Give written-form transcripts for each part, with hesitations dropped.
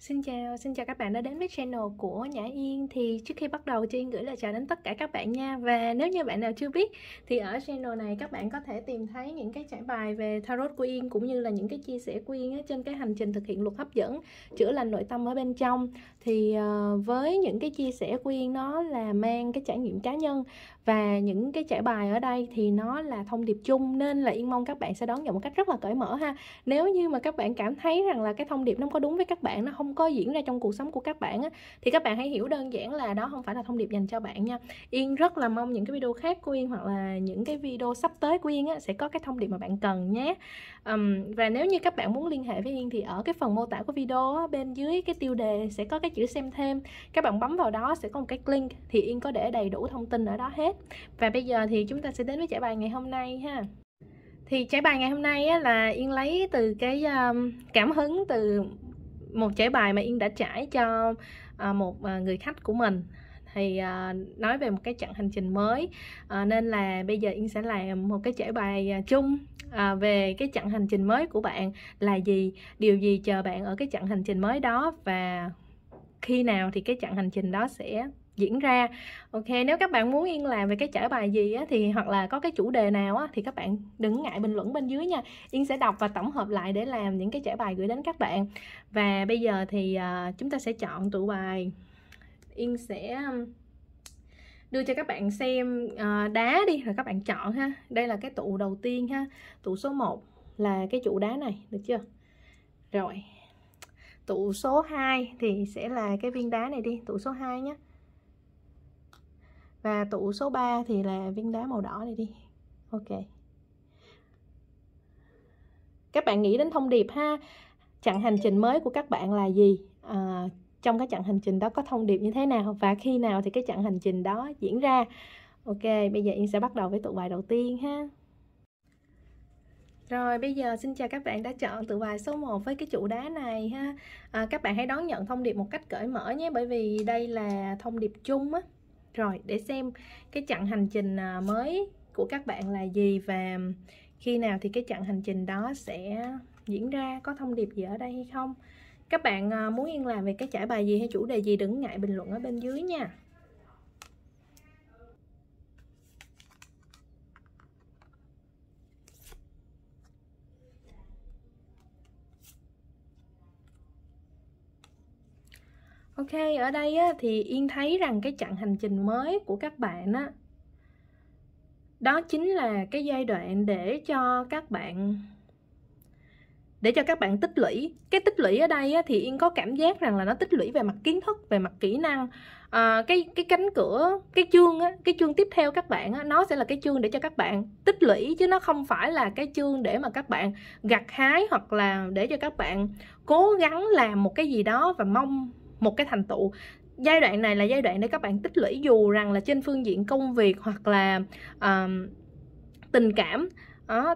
Xin chào các bạn đã đến với channel của Nhã Yên. Thì trước khi bắt đầu, cho Yên gửi lời chào đến tất cả các bạn nha. Và nếu như bạn nào chưa biết thì ở channel này các bạn có thể tìm thấy những cái trải bài về tarot của Yên, cũng như là những cái chia sẻ của Yên trên cái hành trình thực hiện luật hấp dẫn, chữa lành nội tâm ở bên trong. Thì với những cái chia sẻ của Yên, nó là mang cái trải nghiệm cá nhân, và những cái trải bài ở đây thì nó là thông điệp chung, nên là Yên mong các bạn sẽ đón nhận một cách rất là cởi mở ha. Nếu như mà các bạn cảm thấy rằng là cái thông điệp nó không có đúng với các bạn, nó không có diễn ra trong cuộc sống của các bạn á, thì các bạn hãy hiểu đơn giản là đó không phải là thông điệp dành cho bạn nha. Yên rất là mong những cái video khác của Yên, hoặc là những cái video sắp tới của Yên á, sẽ có cái thông điệp mà bạn cần nhé. Và nếu như các bạn muốn liên hệ với Yên thì ở cái phần mô tả của video á, bên dưới cái tiêu đề sẽ có cái chữ xem thêm. Các bạn bấm vào đó sẽ có một cái link, thì Yên có để đầy đủ thông tin ở đó hết. Và bây giờ thì chúng ta sẽ đến với trải bài ngày hôm nay ha. Thì trải bài ngày hôm nay á, là Yên lấy từ cái cảm hứng từ một trải bài mà Yên đã trải cho một người khách của mình. Thì nói về một cái chặng hành trình mới, nên là bây giờ Yên sẽ làm một cái trải bài chung về cái chặng hành trình mới của bạn là gì, điều gì chờ bạn ở cái chặng hành trình mới đó, và khi nào thì cái chặng hành trình đó sẽ diễn ra. Ok, nếu các bạn muốn Yên làm về cái trải bài gì á, thì hoặc là có cái chủ đề nào á, thì các bạn đừng ngại bình luận bên dưới nha. Yên sẽ đọc và tổng hợp lại để làm những cái trải bài gửi đến các bạn. Và bây giờ thì chúng ta sẽ chọn tụ bài. Yên sẽ đưa cho các bạn xem đá đi, rồi các bạn chọn ha. Đây là cái tụ đầu tiên ha. Tụ số 1 là cái trụ đá này, được chưa? Rồi. Tụ số 2 thì sẽ là cái viên đá này đi, tụ số 2 nhé. Và tụ số 3 thì là viên đá màu đỏ này đi. Ok. Các bạn nghĩ đến thông điệp ha. Chặng hành trình mới của các bạn là gì? Trong cái chặng hành trình đó có thông điệp như thế nào? Và khi nào thì cái chặng hành trình đó diễn ra? Ok, bây giờ Yên sẽ bắt đầu với tụ bài đầu tiên ha. Rồi bây giờ xin chào các bạn đã chọn tụ bài số 1 với cái trụ đá này ha. Các bạn hãy đón nhận thông điệp một cách cởi mở nhé, bởi vì đây là thông điệp chung á. Rồi để xem cái chặng hành trình mới của các bạn là gì, và khi nào thì cái chặng hành trình đó sẽ diễn ra, có thông điệp gì ở đây hay không. Các bạn muốn Yên làm về cái trải bài gì hay chủ đề gì, đừng ngại bình luận ở bên dưới nha. Ok, ở đây á, thì Yên thấy rằng cái chặng hành trình mới của các bạn á, đó chính là cái giai đoạn để cho các bạn tích lũy. Cái tích lũy ở đây á, thì Yên có cảm giác rằng là nó tích lũy về mặt kiến thức, về mặt kỹ năng. Cái cánh cửa, cái chương tiếp theo các bạn á, nó sẽ là cái chương để cho các bạn tích lũy, chứ nó không phải là cái chương để mà các bạn gặt hái, hoặc là để cho các bạn cố gắng làm một cái gì đó và mong một cái thành tựu. Giai đoạn này là giai đoạn để các bạn tích lũy, dù rằng là trên phương diện công việc hoặc là tình cảm.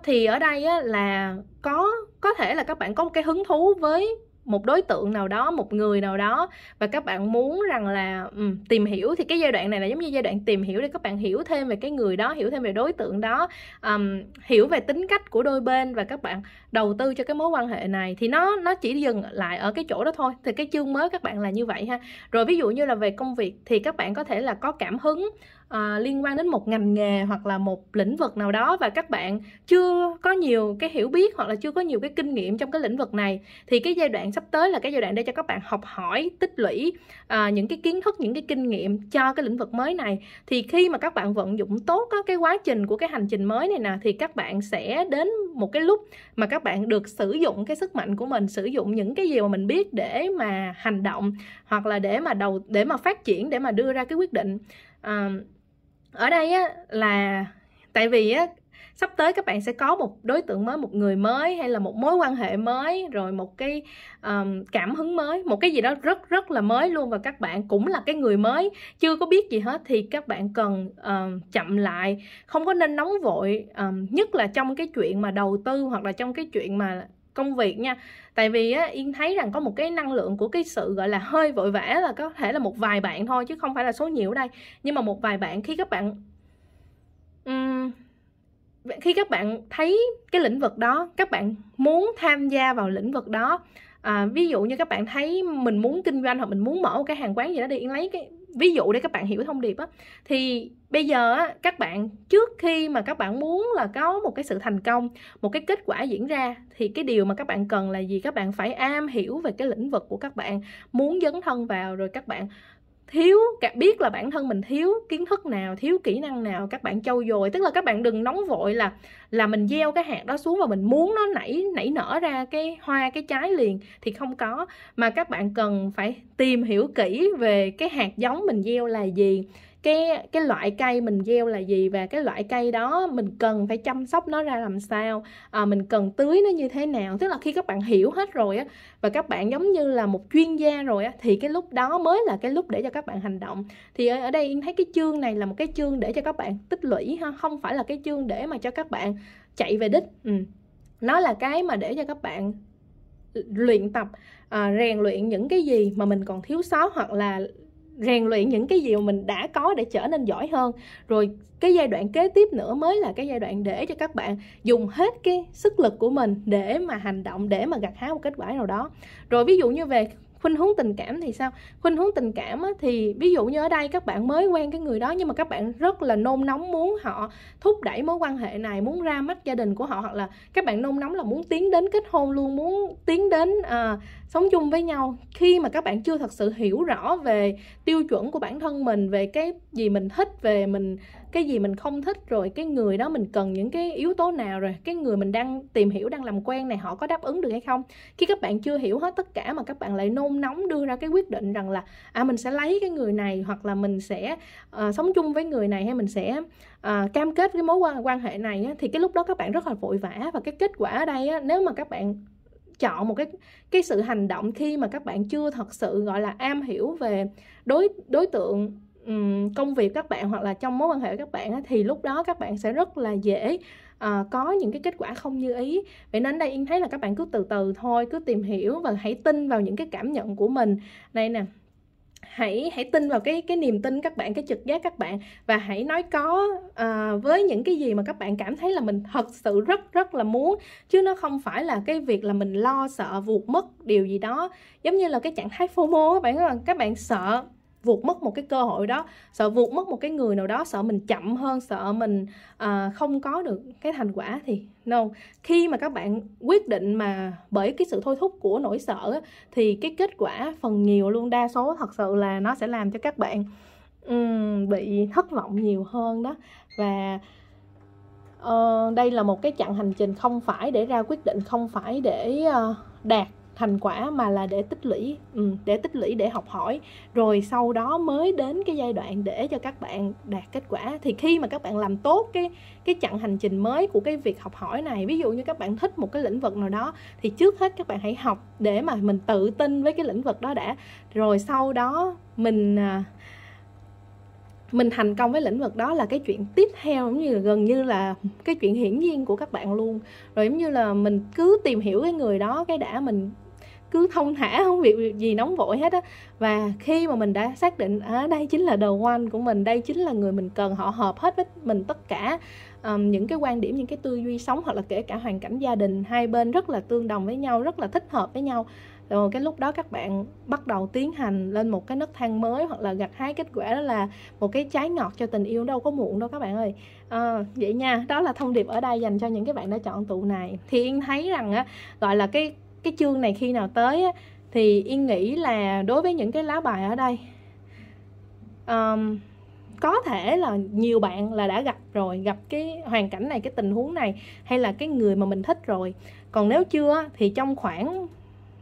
Thì ở đây á, là có thể là các bạn có một cái hứng thú với một đối tượng nào đó, một người nào đó, và các bạn muốn rằng là tìm hiểu. Thì cái giai đoạn này là giống như giai đoạn tìm hiểu, để các bạn hiểu thêm về cái người đó, hiểu thêm về đối tượng đó, hiểu về tính cách của đôi bên, và các bạn đầu tư cho cái mối quan hệ này. Thì nó chỉ dừng lại ở cái chỗ đó thôi. Thì cái chương mới các bạn là như vậy ha. Rồi ví dụ như là về công việc thì các bạn có thể là có cảm hứng liên quan đến một ngành nghề hoặc là một lĩnh vực nào đó, và các bạn chưa có nhiều cái hiểu biết hoặc là chưa có nhiều cái kinh nghiệm trong cái lĩnh vực này. Thì cái giai đoạn sắp tới là cái giai đoạn để cho các bạn học hỏi, tích lũy những cái kiến thức, những cái kinh nghiệm cho cái lĩnh vực mới này. Thì khi mà các bạn vận dụng tốt cái quá trình của cái hành trình mới này nè, thì các bạn sẽ đến một cái lúc mà các bạn được sử dụng cái sức mạnh của mình, sử dụng những cái gì mà mình biết để mà hành động, hoặc là để mà phát triển, để mà đưa ra cái quyết định. Ở đây á, là tại vì á, sắp tới các bạn sẽ có một đối tượng mới, một người mới, hay là một mối quan hệ mới, rồi một cái cảm hứng mới, một cái gì đó rất rất là mới luôn, và các bạn cũng là cái người mới, chưa có biết gì hết. Thì các bạn cần chậm lại, không có nên nóng vội, nhất là trong cái chuyện mà đầu tư hoặc là trong cái chuyện mà công việc nha. Tại vì á, Yên thấy rằng có một cái năng lượng của cái sự gọi là hơi vội vã, là có thể là một vài bạn thôi chứ không phải là số nhiều ở đây. Nhưng mà một vài bạn, khi các bạn thấy cái lĩnh vực đó, các bạn muốn tham gia vào lĩnh vực đó, Ví dụ như các bạn thấy mình muốn kinh doanh hoặc mình muốn mở một cái hàng quán gì đó đi, Yên lấy cái ví dụ để các bạn hiểu thông điệp á, thì bây giờ á, các bạn trước khi mà các bạn muốn là có một cái sự thành công, một cái kết quả diễn ra, thì cái điều mà các bạn cần là gì? Các bạn phải am hiểu về cái lĩnh vực của các bạn muốn dấn thân vào, rồi các bạn biết là bản thân mình thiếu kiến thức nào, thiếu kỹ năng nào, các bạn trau dồi. Tức là các bạn đừng nóng vội là mình gieo cái hạt đó xuống và mình muốn nó nảy nở ra cái hoa cái trái liền, thì không có. Mà các bạn cần phải tìm hiểu kỹ về cái hạt giống mình gieo là gì, cái loại cây mình gieo là gì, và cái loại cây đó mình cần phải chăm sóc nó ra làm sao, mình cần tưới nó như thế nào. Tức là khi các bạn hiểu hết rồi á, và các bạn giống như là một chuyên gia rồi á, thì cái lúc đó mới là cái lúc để cho các bạn hành động. Thì ở đây Yên thấy cái chương này là một cái chương để cho các bạn tích lũy ha, không phải là cái chương để mà cho các bạn chạy về đích. Nó là cái mà để cho các bạn luyện tập, rèn luyện những cái gì mà mình còn thiếu sót, hoặc là rèn luyện những cái gì mà mình đã có để trở nên giỏi hơn. Rồi cái giai đoạn kế tiếp nữa mới là cái giai đoạn để cho các bạn dùng hết cái sức lực của mình để mà hành động, để mà gặt hái một kết quả nào đó. Rồi ví dụ như về khuynh hướng tình cảm thì sao? Khuynh hướng tình cảm á, thì ví dụ như ở đây các bạn mới quen cái người đó, nhưng mà các bạn rất là nôn nóng muốn họ thúc đẩy mối quan hệ này, muốn ra mắt gia đình của họ, hoặc là các bạn nôn nóng là muốn tiến đến kết hôn luôn, muốn tiến đến sống chung với nhau. Khi mà các bạn chưa thật sự hiểu rõ về tiêu chuẩn của bản thân mình, về cái gì mình thích, về cái gì mình không thích, rồi cái người đó mình cần những cái yếu tố nào, rồi cái người mình đang tìm hiểu, đang làm quen này họ có đáp ứng được hay không. Khi các bạn chưa hiểu hết tất cả mà các bạn lại nôn nóng đưa ra cái quyết định rằng là mình sẽ lấy cái người này, hoặc là mình sẽ sống chung với người này, hay mình sẽ cam kết cái mối quan hệ này á, thì cái lúc đó các bạn rất là vội vã. Và cái kết quả ở đây á, nếu mà các bạn chọn một cái sự hành động khi mà các bạn chưa thật sự gọi là am hiểu về đối tượng công việc các bạn, hoặc là trong mối quan hệ của các bạn á, thì lúc đó các bạn sẽ rất là dễ có những cái kết quả không như ý. Vậy nên đây Yên thấy là các bạn cứ từ từ thôi, cứ tìm hiểu và hãy tin vào những cái cảm nhận của mình. Đây nè, hãy tin vào cái niềm tin các bạn, cái trực giác các bạn, và hãy nói có với những cái gì mà các bạn cảm thấy là mình thật sự rất là muốn, chứ nó không phải là cái việc là mình lo sợ vụt mất điều gì đó. Giống như là cái trạng thái FOMO các bạn sợ vụt mất một cái cơ hội đó, sợ vụt mất một cái người nào đó, sợ mình chậm hơn, sợ mình không có được cái thành quả. Thì no, khi mà các bạn quyết định mà bởi cái sự thôi thúc của nỗi sợ á, thì cái kết quả phần nhiều luôn, đa số thật sự là nó sẽ làm cho các bạn bị thất vọng nhiều hơn đó. Và đây là một cái chặng hành trình không phải để ra quyết định, không phải để đạt thành quả, mà là để tích lũy, để học hỏi, rồi sau đó mới đến cái giai đoạn để cho các bạn đạt kết quả. Thì khi mà các bạn làm tốt cái chặng hành trình mới của cái việc học hỏi này, ví dụ như các bạn thích một cái lĩnh vực nào đó, thì trước hết các bạn hãy học để mà mình tự tin với cái lĩnh vực đó đã, rồi sau đó mình thành công với lĩnh vực đó là cái chuyện tiếp theo, giống như là gần như là cái chuyện hiển nhiên của các bạn luôn. Rồi giống như là mình cứ tìm hiểu cái người đó cái đã, mình cứ thong thả, không việc gì nóng vội hết á. Và khi mà mình đã xác định đây chính là the one của mình, đây chính là người mình cần, họ hợp hết với mình tất cả những cái quan điểm, những cái tư duy sống, hoặc là kể cả hoàn cảnh gia đình, hai bên rất là tương đồng với nhau, rất là thích hợp với nhau. Rồi cái lúc đó các bạn bắt đầu tiến hành lên một cái nấc thang mới, hoặc là gặt hái kết quả, đó là một cái trái ngọt cho tình yêu. Đâu có muộn đâu các bạn ơi. Vậy nha, đó là thông điệp ở đây dành cho những cái bạn đã chọn tụ này. Thì Yên thấy rằng á, gọi là cái chương này khi nào tới á, thì Yên nghĩ là đối với những cái lá bài ở đây, có thể là nhiều bạn là đã gặp rồi, gặp cái hoàn cảnh này, cái tình huống này, hay là cái người mà mình thích rồi. Còn nếu chưa thì trong khoảng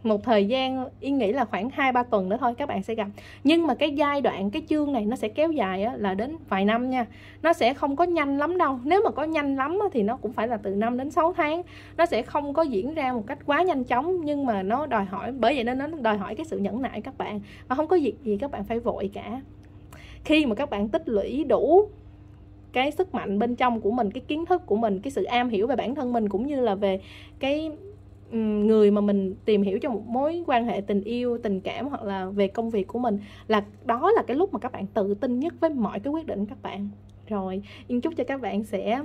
một thời gian, Yên nghĩ là khoảng 2-3 tuần nữa thôi các bạn sẽ gặp. Nhưng mà cái giai đoạn, cái chương này nó sẽ kéo dài á, là đến vài năm nha. Nó sẽ không có nhanh lắm đâu. Nếu mà có nhanh lắm á, thì nó cũng phải là từ 5 đến 6 tháng. Nó sẽ không có diễn ra một cách quá nhanh chóng. Nhưng mà nó đòi hỏi, bởi vậy nên nó đòi hỏi cái sự nhẫn nại các bạn. Và không có việc gì các bạn phải vội cả. Khi mà các bạn tích lũy đủ cái sức mạnh bên trong của mình, cái kiến thức của mình, cái sự am hiểu về bản thân mình, cũng như là về cái người mà mình tìm hiểu trong một mối quan hệ tình yêu, tình cảm, hoặc là về công việc của mình, là đó là cái lúc mà các bạn tự tin nhất với mọi cái quyết định các bạn. Rồi Yên chúc cho các bạn sẽ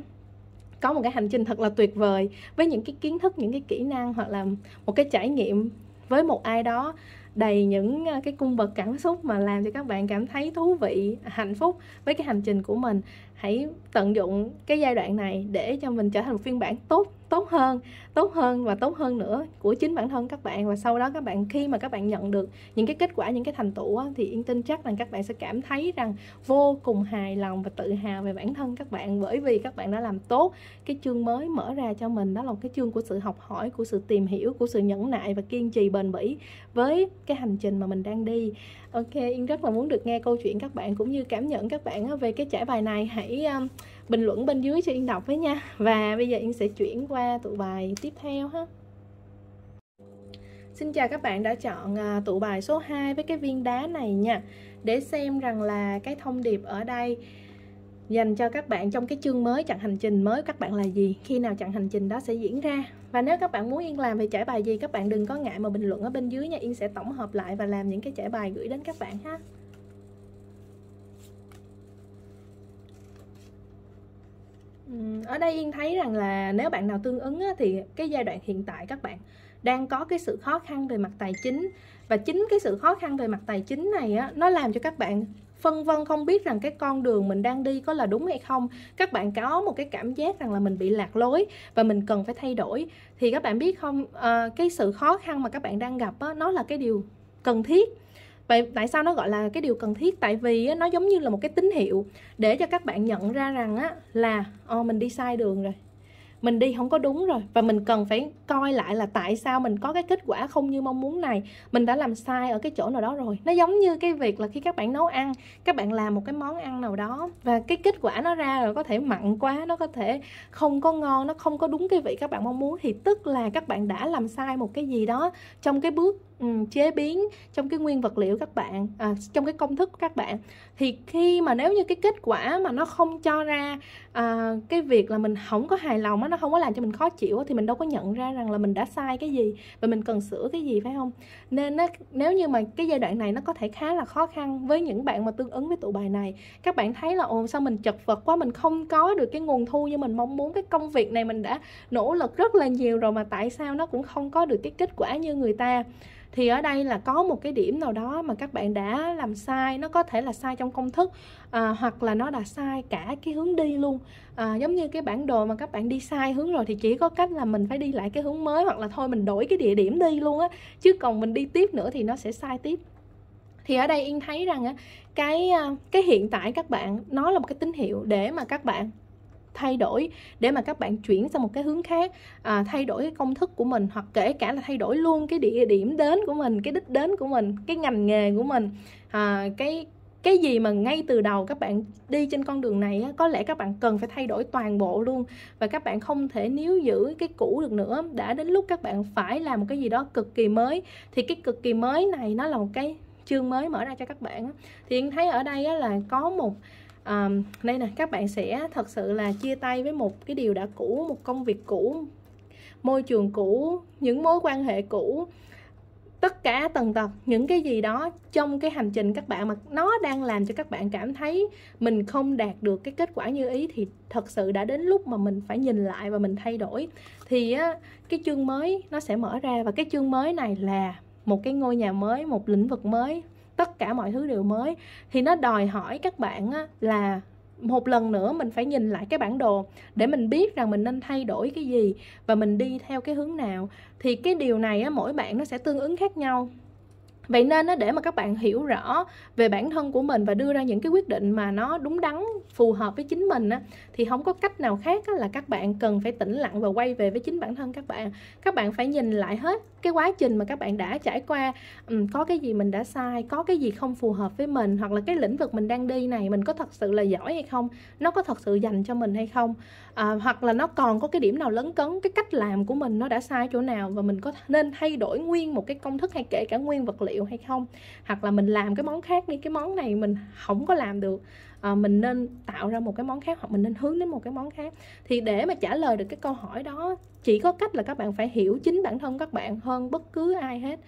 có một cái hành trình thật là tuyệt vời với những cái kiến thức, những cái kỹ năng, hoặc là một cái trải nghiệm với một ai đó đầy những cái cung bậc cảm xúc mà làm cho các bạn cảm thấy thú vị, hạnh phúc với cái hành trình của mình. Hãy tận dụng cái giai đoạn này để cho mình trở thành một phiên bản tốt hơn và tốt hơn nữa của chính bản thân các bạn. Và sau đó các bạn, khi mà các bạn nhận được những cái kết quả, những cái thành tựu thì Yên tin chắc rằng các bạn sẽ cảm thấy rằng vô cùng hài lòng và tự hào về bản thân các bạn, bởi vì các bạn đã làm tốt cái chương mới mở ra cho mình. Đó là một cái chương của sự học hỏi, của sự tìm hiểu, của sự nhẫn nại và kiên trì bền bỉ với cái hành trình mà mình đang đi. Ok, Yên rất là muốn được nghe câu chuyện các bạn cũng như cảm nhận các bạn về cái trải bài này. Hãy bình luận bên dưới cho Yên đọc với nha. Và bây giờ Yên sẽ chuyển qua tụ bài tiếp theo ha. Xin chào các bạn đã chọn tụ bài số 2 với cái viên đá này nha. Để xem rằng là cái thông điệp ở đây dành cho các bạn trong cái chương mới, chặng hành trình mới các bạn là gì, khi nào chặng hành trình đó sẽ diễn ra. Và nếu các bạn muốn Yên làm về trải bài gì, các bạn đừng có ngại mà bình luận ở bên dưới nha. Yên sẽ tổng hợp lại và làm những cái trải bài gửi đến các bạn ha. Ở đây Yên thấy rằng là nếu bạn nào tương ứng thì cái giai đoạn hiện tại các bạn đang có cái sự khó khăn về mặt tài chính. Và chính cái sự khó khăn về mặt tài chính này nó làm cho các bạn phân vân không biết rằng cái con đường mình đang đi có là đúng hay không. Các bạn có một cái cảm giác rằng là mình bị lạc lối và mình cần phải thay đổi. Thì các bạn biết không, cái sự khó khăn mà các bạn đang gặp nó là cái điều cần thiết. Vậy tại sao nó gọi là cái điều cần thiết? Tại vì nó giống như là một cái tín hiệu để cho các bạn nhận ra rằng là mình đi sai đường rồi, mình đi không có đúng rồi, và mình cần phải coi lại là tại sao mình có cái kết quả không như mong muốn này, mình đã làm sai ở cái chỗ nào đó rồi. Nó giống như cái việc là khi các bạn nấu ăn, các bạn làm một cái món ăn nào đó và cái kết quả nó ra rồi có thể mặn quá, nó có thể không có ngon, nó không có đúng cái vị các bạn mong muốn, thì tức là các bạn đã làm sai một cái gì đó trong cái bước chế biến, trong cái nguyên vật liệu các bạn, trong cái công thức của các bạn. Thì khi mà nếu như cái kết quả mà nó không cho ra cái việc là mình không có hài lòng, nó không có làm cho mình khó chịu, thì mình đâu có nhận ra rằng là mình đã sai cái gì và mình cần sửa cái gì, phải không? Nên nếu như mà cái giai đoạn này nó có thể khá là khó khăn với những bạn mà tương ứng với tụ bài này. Các bạn thấy là sao mình chật vật quá, mình không có được cái nguồn thu như mình mong muốn, cái công việc này mình đã nỗ lực rất là nhiều rồi mà tại sao nó cũng không có được cái kết quả như người ta. Thì ở đây là có một cái điểm nào đó mà các bạn đã làm sai. Nó có thể là sai trong công thức, hoặc là nó đã sai cả cái hướng đi luôn. Giống như cái bản đồ mà các bạn đi sai hướng rồi thì chỉ có cách là mình phải đi lại cái hướng mới, hoặc là thôi mình đổi cái địa điểm đi luôn chứ còn mình đi tiếp nữa thì nó sẽ sai tiếp. Thì ở đây Yên thấy rằng cái hiện tại các bạn, nó là một cái tín hiệu để mà các bạn thay đổi, để mà các bạn chuyển sang một cái hướng khác, thay đổi cái công thức của mình, hoặc kể cả là thay đổi luôn cái địa điểm đến của mình, cái đích đến của mình, cái ngành nghề của mình, cái gì mà ngay từ đầu các bạn đi trên con đường này có lẽ các bạn cần phải thay đổi toàn bộ luôn, và các bạn không thể níu giữ cái cũ được nữa. Đã đến lúc các bạn phải làm một cái gì đó cực kỳ mới. Thì cái cực kỳ mới này nó là một cái chương mới mở ra cho các bạn. Thì Yên thấy ở đây là có một đây nè, các bạn sẽ thật sự là chia tay với một cái điều đã cũ, một công việc cũ, môi trường cũ, những mối quan hệ cũ, tất cả tần tật những cái gì đó trong cái hành trình các bạn mà nó đang làm cho các bạn cảm thấy mình không đạt được cái kết quả như ý, thì thật sự đã đến lúc mà mình phải nhìn lại và mình thay đổi. Thì cái chương mới nó sẽ mở ra, và cái chương mới này là một cái ngôi nhà mới, một lĩnh vực mới, tất cả mọi thứ đều mới. Thì nó đòi hỏi các bạn là một lần nữa mình phải nhìn lại cái bản đồ để mình biết rằng mình nên thay đổi cái gì và mình đi theo cái hướng nào. Thì cái điều này mỗi bạn nó sẽ tương ứng khác nhau. Vậy nên để mà các bạn hiểu rõ về bản thân của mình và đưa ra những cái quyết định mà nó đúng đắn, phù hợp với chính mình thì không có cách nào khác là các bạn cần phải tĩnh lặng và quay về với chính bản thân các bạn. Các bạn phải nhìn lại hết cái quá trình mà các bạn đã trải qua, có cái gì mình đã sai, có cái gì không phù hợp với mình, hoặc là cái lĩnh vực mình đang đi này mình có thật sự là giỏi hay không, nó có thật sự dành cho mình hay không, hoặc là nó còn có cái điểm nào lấn cấn, cái cách làm của mình nó đã sai chỗ nào và mình có nên thay đổi nguyên một cái công thức hay kể cả nguyên vật liệu hay không, hoặc là mình làm cái món khác đi, cái món này mình không có làm được, mình nên tạo ra một cái món khác, hoặc mình nên hướng đến một cái món khác. Thì để mà trả lời được cái câu hỏi đó, chỉ có cách là các bạn phải hiểu chính bản thân các bạn hơn bất cứ ai hết.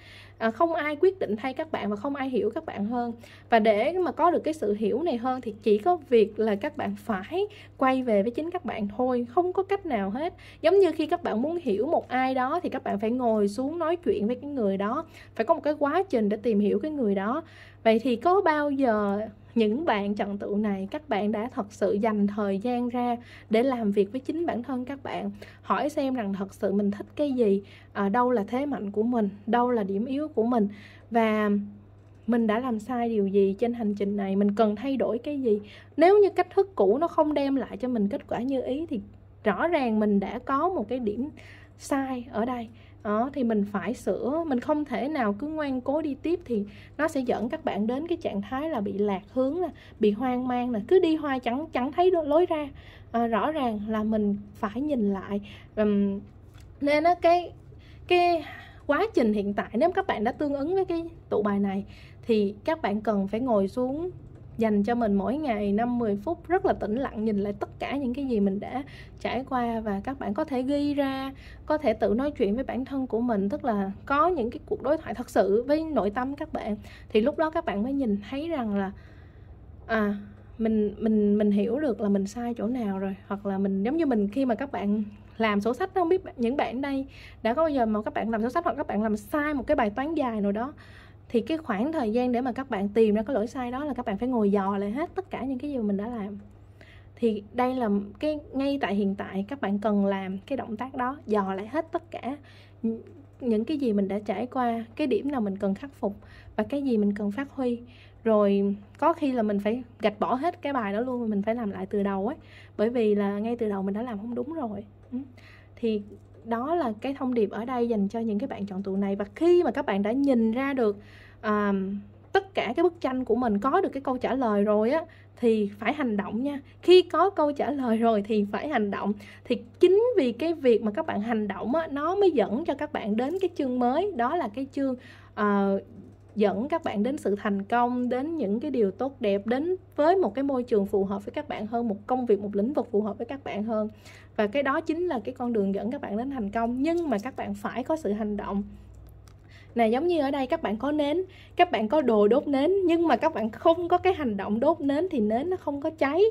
Không ai quyết định thay các bạn và không ai hiểu các bạn hơn. Và để mà có được cái sự hiểu này hơn thì chỉ có việc là các bạn phải quay về với chính các bạn thôi, không có cách nào hết. Giống như khi các bạn muốn hiểu một ai đó thì các bạn phải ngồi xuống nói chuyện với cái người đó, phải có một cái quá trình để tìm hiểu cái người đó. Vậy thì có bao giờ những bạn chọn tụ này các bạn đã thật sự dành thời gian ra để làm việc với chính bản thân các bạn, hỏi xem rằng thật sự mình thích cái gì, đâu là thế mạnh của mình, đâu là điểm yếu của mình, và mình đã làm sai điều gì trên hành trình này, mình cần thay đổi cái gì. Nếu như cách thức cũ nó không đem lại cho mình kết quả như ý thì rõ ràng mình đã có một cái điểm sai ở đây. Đó, thì mình phải sửa, mình không thể nào cứ ngoan cố đi tiếp thì nó sẽ dẫn các bạn đến cái trạng thái là bị lạc hướng, bị hoang mang, cứ đi hoài chẳng thấy lối ra. Rõ ràng là mình phải nhìn lại. Nên cái quá trình hiện tại, nếu các bạn đã tương ứng với cái tụ bài này thì các bạn cần phải ngồi xuống, dành cho mình mỗi ngày 5-10 phút rất là tĩnh lặng, nhìn lại tất cả những cái gì mình đã trải qua, và các bạn có thể ghi ra, có thể tự nói chuyện với bản thân của mình, tức là có những cái cuộc đối thoại thật sự với nội tâm các bạn. Thì lúc đó các bạn mới nhìn thấy rằng là mình hiểu được là mình sai chỗ nào rồi. Hoặc là mình, giống như mình khi mà các bạn làm sổ sách, không biết những bạn đây đã có bao giờ mà các bạn làm sổ sách hoặc các bạn làm sai một cái bài toán dài nào đó, thì cái khoảng thời gian để mà các bạn tìm ra cái lỗi sai đó là các bạn phải ngồi dò lại hết tất cả những cái gì mà mình đã làm. Thì đây là cái ngay tại hiện tại các bạn cần làm cái động tác đó, dò lại hết tất cả những cái gì mình đã trải qua, cái điểm nào mình cần khắc phục và cái gì mình cần phát huy. Rồi có khi là mình phải gạch bỏ hết cái bài đó luôn, và mình phải làm lại từ đầu ấy, bởi vì là ngay từ đầu mình đã làm không đúng rồi. Thì đó là cái thông điệp ở đây dành cho những cái bạn chọn tụ này. Và khi mà các bạn đã nhìn ra được tất cả cái bức tranh của mình, có được cái câu trả lời rồi á, thì phải hành động nha. Khi có câu trả lời rồi thì phải hành động. Thì chính vì cái việc mà các bạn hành động á, nó mới dẫn cho các bạn đến cái chương mới. Đó là cái chương dẫn các bạn đến sự thành công, đến những cái điều tốt đẹp, đến với một cái môi trường phù hợp với các bạn hơn, một công việc, một lĩnh vực phù hợp với các bạn hơn. Và cái đó chính là cái con đường dẫn các bạn đến thành công. Nhưng mà các bạn phải có sự hành động. Này, giống như ở đây các bạn có nến, các bạn có đồ đốt nến, nhưng mà các bạn không có cái hành động đốt nến thì nến nó không có cháy.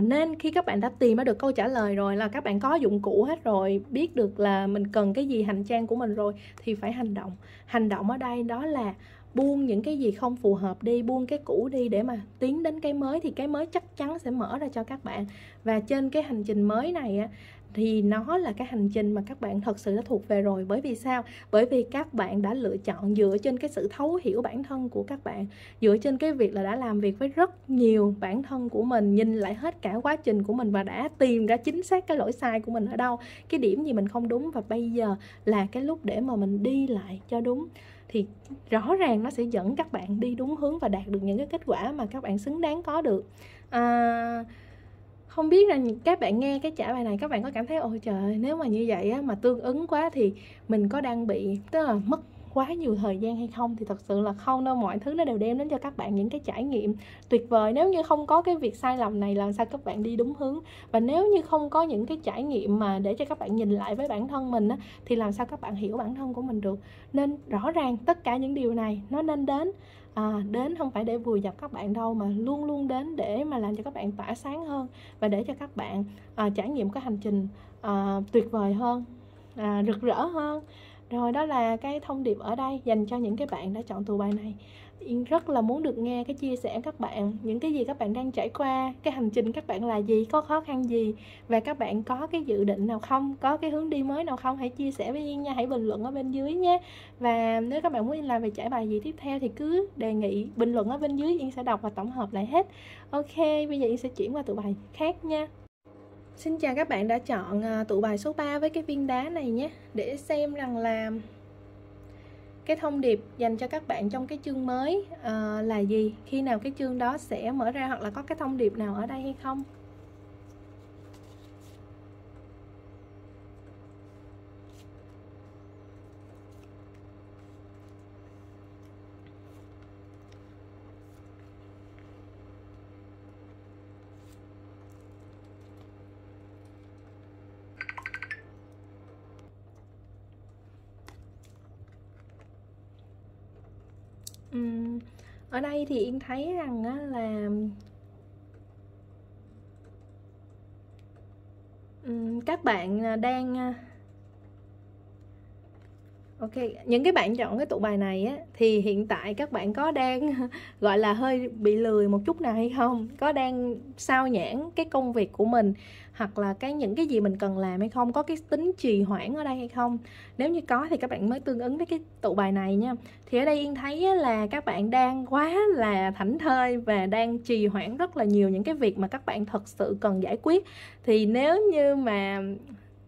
Nên khi các bạn đã tìm ra được câu trả lời rồi, là các bạn có dụng cụ hết rồi, biết được là mình cần cái gì, hành trang của mình rồi, thì phải hành động. Hành động ở đây đó là buông những cái gì không phù hợp đi, buông cái cũ đi để mà tiến đến cái mới, thì cái mới chắc chắn sẽ mở ra cho các bạn. Và trên cái hành trình mới này á, thì nó là cái hành trình mà các bạn thật sự đã thuộc về rồi. Bởi vì sao? Bởi vì các bạn đã lựa chọn dựa trên cái sự thấu hiểu bản thân của các bạn, dựa trên cái việc là đã làm việc với rất nhiều bản thân của mình, nhìn lại hết cả quá trình của mình và đã tìm ra chính xác cái lỗi sai của mình ở đâu, cái điểm gì mình không đúng, và bây giờ là cái lúc để mà mình đi lại cho đúng. Thì rõ ràng nó sẽ dẫn các bạn đi đúng hướng và đạt được những cái kết quả mà các bạn xứng đáng có được. Không biết là các bạn nghe cái trả bài này các bạn có cảm thấy ôi trời ơi, nếu mà như vậy á, mà tương ứng quá thì mình có đang bị, tức là mất quá nhiều thời gian hay không? Thì thật sự là không đâu, mọi thứ nó đều đem đến cho các bạn những cái trải nghiệm tuyệt vời. Nếu như không có cái việc sai lầm này, làm sao các bạn đi đúng hướng? Và nếu như không có những cái trải nghiệm mà để cho các bạn nhìn lại với bản thân mình á, thì làm sao các bạn hiểu bản thân của mình được? Nên rõ ràng tất cả những điều này nó nên đến. Đến không phải để vùi dập các bạn đâu, mà luôn luôn đến để mà làm cho các bạn tỏa sáng hơn, và để cho các bạn trải nghiệm cái hành trình tuyệt vời hơn, rực rỡ hơn. Rồi, đó là cái thông điệp ở đây dành cho những cái bạn đã chọn tụ bài này. Yên rất là muốn được nghe cái chia sẻ các bạn, những cái gì các bạn đang trải qua, cái hành trình các bạn là gì, có khó khăn gì, và các bạn có cái dự định nào không, có cái hướng đi mới nào không, hãy chia sẻ với Yên nha, hãy bình luận ở bên dưới nhé. Và nếu các bạn muốn Yên làm về trải bài gì tiếp theo thì cứ đề nghị bình luận ở bên dưới, Yên sẽ đọc và tổng hợp lại hết. Ok, bây giờ Yên sẽ chuyển qua tụ bài khác nha. Xin chào các bạn đã chọn tụ bài số 3 với cái viên đá này nhé, để xem rằng là cái thông điệp dành cho các bạn trong cái chương mới là gì, khi nào cái chương đó sẽ mở ra, hoặc là có cái thông điệp nào ở đây hay không. Ở đây thì Yên thấy rằng á, là các bạn đang ok, những cái bạn chọn cái tụ bài này á, thì hiện tại các bạn có đang gọi là hơi bị lười một chút nào hay không? Có đang sao nhãng cái công việc của mình, hoặc là những cái gì mình cần làm hay không? Có cái tính trì hoãn ở đây hay không? Nếu như có thì các bạn mới tương ứng với cái tụ bài này nha. Thì ở đây Yên thấy là các bạn đang quá là thảnh thơi và đang trì hoãn rất là nhiều những cái việc mà các bạn thật sự cần giải quyết. Thì nếu như mà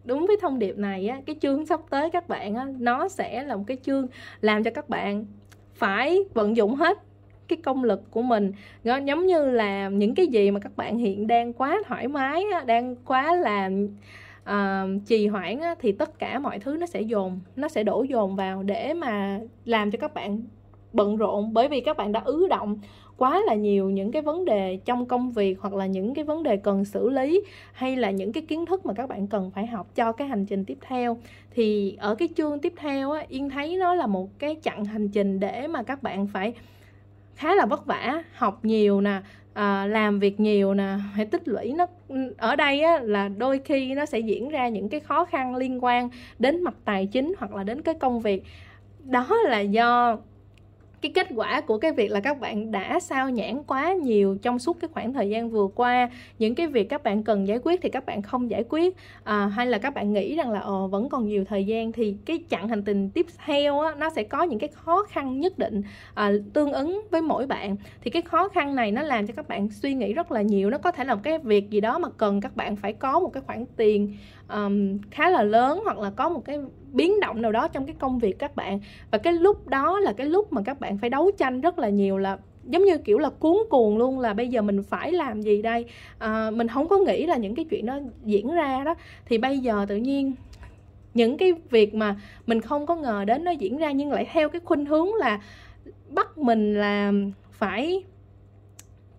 đúng với thông điệp này á, cái chương sắp tới các bạn á, nó sẽ là một cái chương làm cho các bạn phải vận dụng hết cái công lực của mình. Nó giống như là những cái gì mà các bạn hiện đang quá thoải mái á, đang quá là trì hoãn á, thì tất cả mọi thứ nó sẽ đổ dồn vào để mà làm cho các bạn bận rộn, bởi vì các bạn đã ứ động quá là nhiều những cái vấn đề trong công việc, hoặc là những cái vấn đề cần xử lý, hay là những cái kiến thức mà các bạn cần phải học cho cái hành trình tiếp theo. Thì ở cái chương tiếp theo á, Yên thấy nó là một cái chặng hành trình để mà các bạn phải khá là vất vả, học nhiều nè, làm việc nhiều nè, phải tích lũy. Nó ở đây á, là đôi khi nó sẽ diễn ra những cái khó khăn liên quan đến mặt tài chính, hoặc là đến cái công việc. Đó là do cái kết quả của cái việc là các bạn đã sao nhãng quá nhiều trong suốt cái khoảng thời gian vừa qua. Những cái việc các bạn cần giải quyết thì các bạn không giải quyết, hay là các bạn nghĩ rằng là vẫn còn nhiều thời gian. Thì cái chặng hành trình tiếp theo á, nó sẽ có những cái khó khăn nhất định tương ứng với mỗi bạn. Thì cái khó khăn này nó làm cho các bạn suy nghĩ rất là nhiều. Nó có thể là một cái việc gì đó mà cần các bạn phải có một cái khoản tiền khá là lớn, hoặc là có một cái biến động nào đó trong cái công việc các bạn. Và cái lúc đó là cái lúc mà các bạn phải đấu tranh rất là nhiều, là giống như kiểu là cuống cuồng luôn, là bây giờ mình phải làm gì đây. Mình không có nghĩ là những cái chuyện đó diễn ra đó. Thì bây giờ tự nhiên những cái việc mà mình không có ngờ đến nó diễn ra, nhưng lại theo cái khuynh hướng là bắt mình là phải,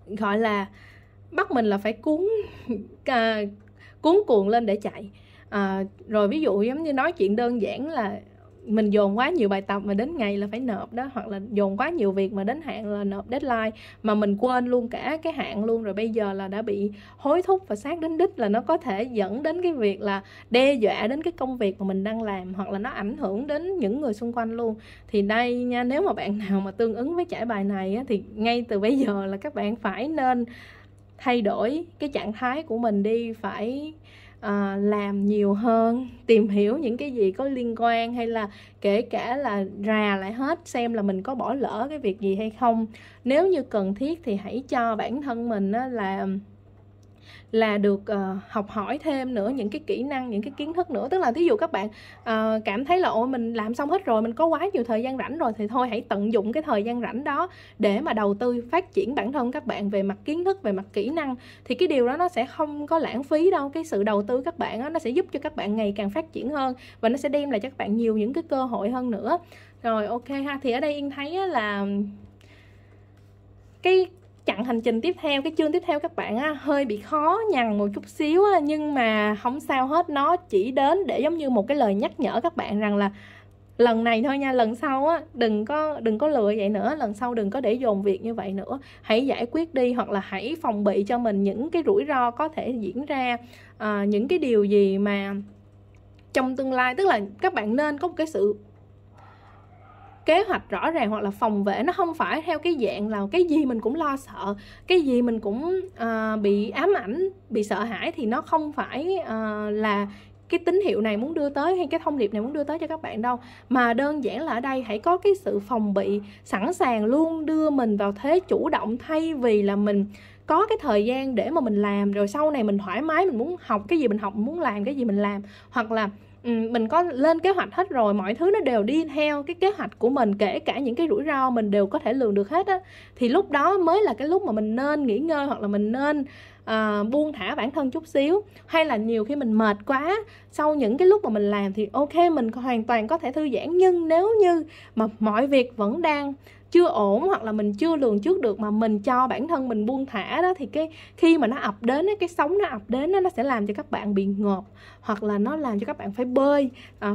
gọi là bắt mình là phải cuống cuồng lên để chạy. Rồi ví dụ giống như nói chuyện đơn giản là mình dồn quá nhiều bài tập mà đến ngày là phải nộp đó, hoặc là dồn quá nhiều việc mà đến hạn là nộp deadline, mà mình quên luôn cả cái hạn luôn. Rồi bây giờ là đã bị hối thúc và sát đến đích, là nó có thể dẫn đến cái việc là đe dọa đến cái công việc mà mình đang làm, hoặc là nó ảnh hưởng đến những người xung quanh luôn. Thì đây nha, nếu mà bạn nào mà tương ứng với trải bài này á, thì ngay từ bây giờ là các bạn phải nên thay đổi cái trạng thái của mình đi, phải làm nhiều hơn, tìm hiểu những cái gì có liên quan, hay là kể cả là rà lại hết xem là mình có bỏ lỡ cái việc gì hay không. Nếu như cần thiết thì hãy cho bản thân mình là được học hỏi thêm nữa những cái kỹ năng, những cái kiến thức nữa. Tức là ví dụ các bạn cảm thấy là ôi mình làm xong hết rồi, mình có quá nhiều thời gian rảnh rồi, thì thôi hãy tận dụng cái thời gian rảnh đó để mà đầu tư phát triển bản thân các bạn về mặt kiến thức, về mặt kỹ năng. Thì cái điều đó nó sẽ không có lãng phí đâu. Cái sự đầu tư các bạn đó, nó sẽ giúp cho các bạn ngày càng phát triển hơn, và nó sẽ đem lại cho các bạn nhiều những cái cơ hội hơn nữa. Rồi ok ha, thì ở đây Yên thấy là cái chặng hành trình tiếp theo, cái chương tiếp theo các bạn á, hơi bị khó nhằn một chút xíu á, nhưng mà không sao hết. Nó chỉ đến để giống như một cái lời nhắc nhở các bạn rằng là lần này thôi nha, lần sau á đừng có lừa vậy nữa, lần sau đừng có để dồn việc như vậy nữa, hãy giải quyết đi, hoặc là hãy phòng bị cho mình những cái rủi ro có thể diễn ra, những cái điều gì mà trong tương lai. Tức là các bạn nên có một cái sự kế hoạch rõ ràng, hoặc là phòng vệ. Nó không phải theo cái dạng là cái gì mình cũng lo sợ, cái gì mình cũng bị ám ảnh, bị sợ hãi. Thì nó không phải là cái tín hiệu này muốn đưa tới, hay cái thông điệp này muốn đưa tới cho các bạn đâu. Mà đơn giản là ở đây hãy có cái sự phòng bị, sẵn sàng luôn đưa mình vào thế chủ động, thay vì là mình có cái thời gian để mà mình làm, rồi sau này mình thoải mái, mình muốn học cái gì mình học, mình muốn làm cái gì mình làm. Hoặc là mình có lên kế hoạch hết rồi, mọi thứ nó đều đi theo cái kế hoạch của mình, kể cả những cái rủi ro mình đều có thể lường được hết á. Thì lúc đó mới là cái lúc mà mình nên nghỉ ngơi, hoặc là mình nên buông thả bản thân chút xíu. Hay là nhiều khi mình mệt quá, sau những cái lúc mà mình làm thì ok, mình hoàn toàn có thể thư giãn. Nhưng nếu như mà mọi việc vẫn đang chưa ổn hoặc là mình chưa lường trước được mà mình cho bản thân mình buông thả đó, thì khi mà nó ập đến, cái sóng nó ập đến nó sẽ làm cho các bạn bị ngộp, hoặc là nó làm cho các bạn phải bơi,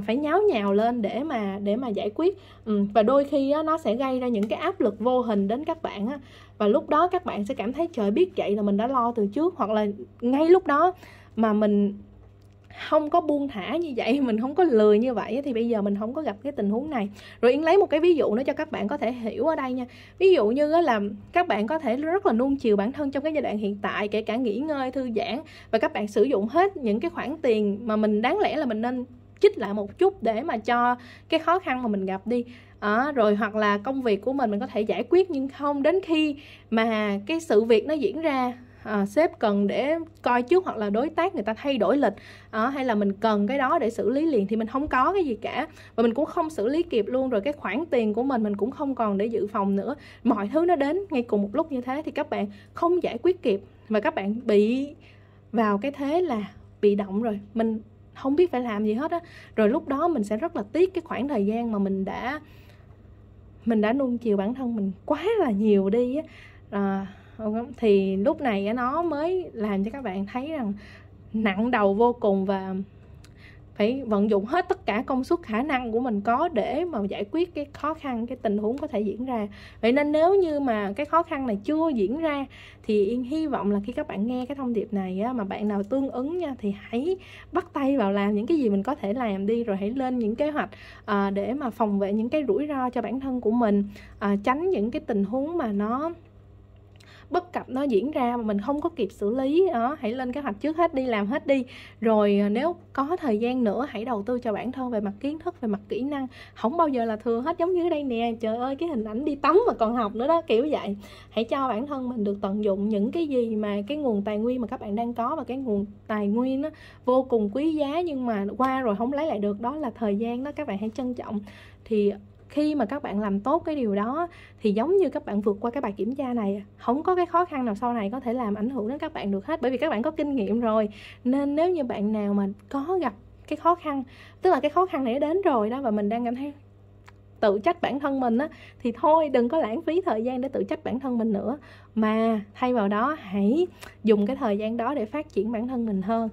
phải nháo nhào lên để mà giải quyết. Và đôi khi nó sẽ gây ra những cái áp lực vô hình đến các bạn á. Và lúc đó các bạn sẽ cảm thấy trời, biết vậy là mình đã lo từ trước, hoặc là ngay lúc đó mà mình không có buông thả như vậy, mình không có lười như vậy thì bây giờ mình không có gặp cái tình huống này. Rồi Yên lấy một cái ví dụ nữa cho các bạn có thể hiểu ở đây nha. Ví dụ như là các bạn có thể rất là nuông chiều bản thân trong cái giai đoạn hiện tại, kể cả nghỉ ngơi thư giãn, và các bạn sử dụng hết những cái khoản tiền mà mình đáng lẽ là mình nên trích lại một chút để mà cho cái khó khăn mà mình gặp đi. Rồi hoặc là công việc của mình có thể giải quyết, nhưng không, đến khi mà cái sự việc nó diễn ra, sếp cần để coi trước, hoặc là đối tác người ta thay đổi lịch, hay là mình cần cái đó để xử lý liền, thì mình không có cái gì cả, và mình cũng không xử lý kịp luôn. Rồi cái khoản tiền của mình cũng không còn để dự phòng nữa. Mọi thứ nó đến ngay cùng một lúc như thế thì các bạn không giải quyết kịp, và các bạn bị vào cái thế là bị động rồi, mình không biết phải làm gì hết á. Rồi lúc đó mình sẽ rất là tiếc cái khoảng thời gian mà mình đã nuông chiều bản thân mình quá là nhiều đi á. Thì lúc này nó mới làm cho các bạn thấy rằng nặng đầu vô cùng, và phải vận dụng hết tất cả công suất khả năng của mình có để mà giải quyết cái khó khăn, cái tình huống có thể diễn ra. Vậy nên nếu như mà cái khó khăn này chưa diễn ra thì Yên hy vọng là khi các bạn nghe cái thông điệp này mà bạn nào tương ứng nha, thì hãy bắt tay vào làm những cái gì mình có thể làm đi, rồi hãy lên những kế hoạch để mà phòng vệ những cái rủi ro cho bản thân của mình, tránh những cái tình huống mà nó bất cập nó diễn ra mà mình không có kịp xử lý đó. Hãy lên kế hoạch trước hết đi, làm hết đi, rồi nếu có thời gian nữa hãy đầu tư cho bản thân về mặt kiến thức, về mặt kỹ năng. Không bao giờ là thừa hết, giống như đây nè, trời ơi cái hình ảnh đi tắm mà còn học nữa đó, kiểu vậy. Hãy cho bản thân mình được tận dụng những cái gì mà cái nguồn tài nguyên mà các bạn đang có, và cái nguồn tài nguyên nó vô cùng quý giá nhưng mà qua rồi không lấy lại được, đó là thời gian đó. Các bạn hãy trân trọng. Thì khi mà các bạn làm tốt cái điều đó thì giống như các bạn vượt qua cái bài kiểm tra này, không có cái khó khăn nào sau này có thể làm ảnh hưởng đến các bạn được hết, bởi vì các bạn có kinh nghiệm rồi. Nên nếu như bạn nào mà có gặp cái khó khăn, tức là cái khó khăn này đến rồi đó, và mình đang cảm thấy tự trách bản thân mình á, thì thôi đừng có lãng phí thời gian để tự trách bản thân mình nữa, mà thay vào đó hãy dùng cái thời gian đó để phát triển bản thân mình hơn.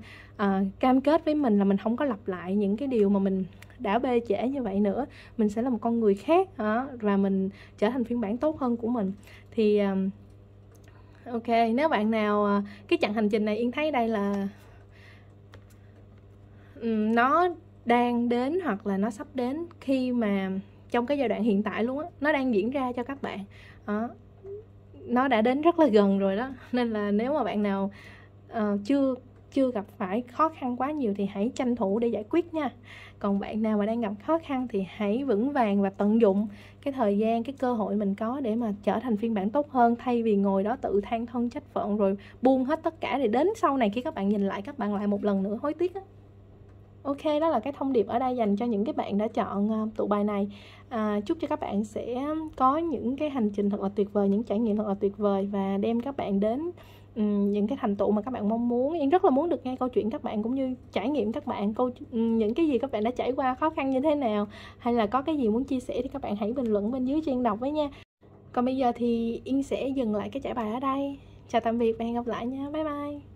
Cam kết với mình là mình không có lặp lại những cái điều mà mình đã bê trễ như vậy nữa. Mình sẽ là một con người khác và mình trở thành phiên bản tốt hơn của mình. Thì ok, nếu bạn nào cái chặng hành trình này Yên thấy đây là nó đang đến, hoặc là nó sắp đến, khi mà trong cái giai đoạn hiện tại luôn á, nó đang diễn ra cho các bạn, nó đã đến rất là gần rồi đó. Nên là nếu mà bạn nào chưa gặp phải khó khăn quá nhiều thì hãy tranh thủ để giải quyết nha. Còn bạn nào mà đang gặp khó khăn thì hãy vững vàng và tận dụng cái thời gian, cái cơ hội mình có để mà trở thành phiên bản tốt hơn, thay vì ngồi đó tự than thân trách phận rồi buông hết tất cả, để đến sau này khi các bạn nhìn lại, các bạn lại một lần nữa hối tiếc á. Ok, đó là cái thông điệp ở đây dành cho những cái bạn đã chọn tụ bài này. Chúc cho các bạn sẽ có những cái hành trình thật là tuyệt vời, những trải nghiệm thật là tuyệt vời, và đem các bạn đến những cái thành tựu mà các bạn mong muốn. Yên rất là muốn được nghe câu chuyện các bạn, cũng như trải nghiệm các bạn, những cái gì các bạn đã trải qua, khó khăn như thế nào, hay là có cái gì muốn chia sẻ thì các bạn hãy bình luận bên dưới cho Yên đọc với nha. Còn bây giờ thì Yên sẽ dừng lại cái trải bài ở đây. Chào tạm biệt và hẹn gặp lại nha. Bye bye.